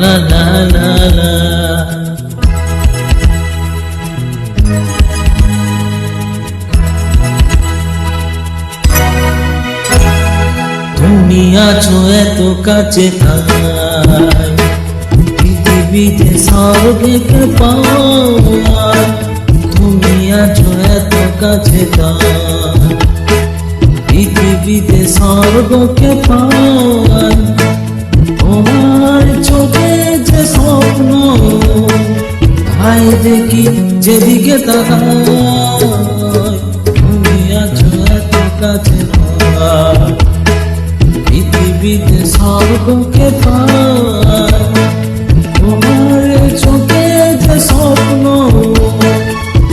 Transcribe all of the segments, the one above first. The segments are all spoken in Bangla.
লা লা লা লা। তুমি আছো এত কাছে থাকায়, পৃথিবীতে স্বর্গকে পাওয়ার। তুমি আছো এত কাছে থাকায়, পৃথিবীতে স্বর্গকে পাওয়ার। তোমার চোখে যে স্বপ্ন, ভাই দেখি যেদিকে তাকাই। তুমি আছো এত কাছে থাকায়, পৃথিবীতে স্বর্গকে পাই। তোমার চোখে যে স্বপ্ন,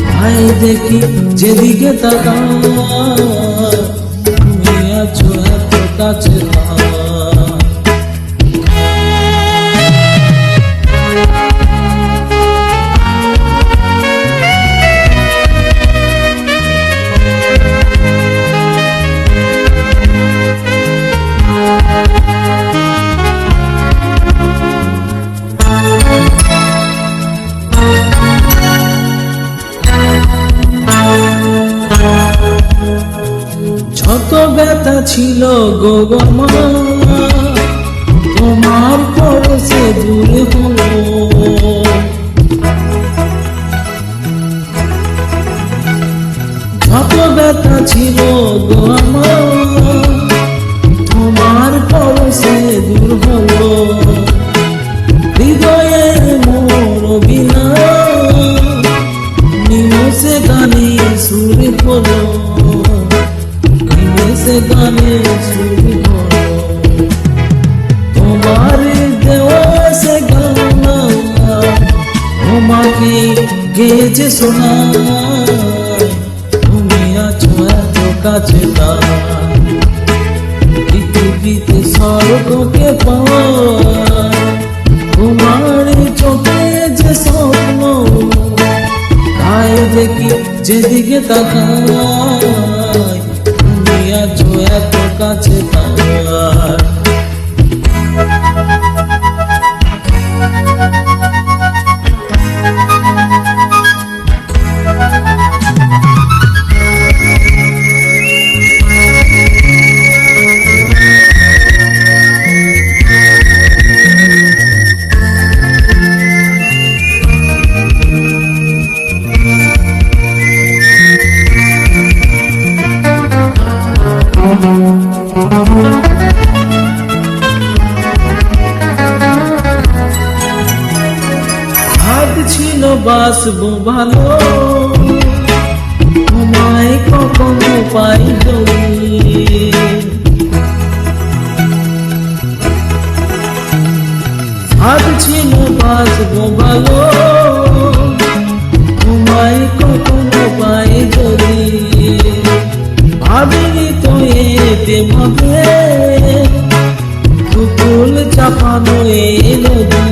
ভাই দেখি যেদিকে তাকাই। তুমি আছো এত কাছে যত ব্যথা ছিল গো মা, তোমার পরশে দূরে হলো। যত ব্যথা ছিল গো মা, তোমার পরশে দূর হলো। হৃদয়ে মোর বিনা নিমেষে গানে সুর হলো। সে গানে শুরু করো, তোমার দেওয়া সে গানা তোমাকে গেয়েছে শোনায়। তুমি আছো এত কাছে তাই, পৃথিবীতে স্বর্গকে পাই। তোমার চোখে যে স্বপ্ন, তাই দেখি যেদিকে তাকাই। আছো এত কাছে তার। ছিল বাসবো ভালো, তোমায় কখনো পাইনি। সাধ ছিল বাসবো ভালো, তোমায় কখনো পাইনি। ভাবিনি তো এতে ভাবে, কুকুল চাপানো এ নদী।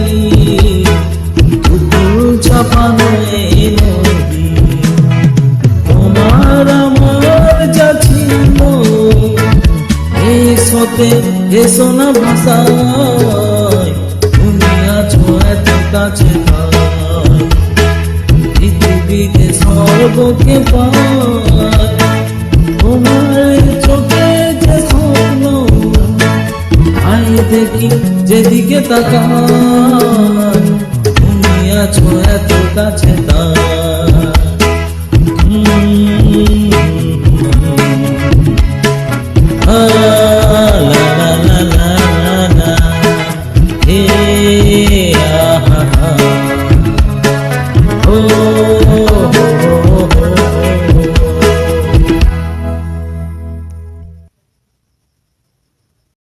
চাপানো এই নদী, তোমার আমার যা ছিল এসতে এসো না ভাষায়। তুমি আছো এত কাছে তাই, পৃথিবীতে স্বর্গকে পাই। তোমার চোখে যে স্বপ্ন, আই দেখি যেদিকে তাকাই। আছো এত কাছে তাই।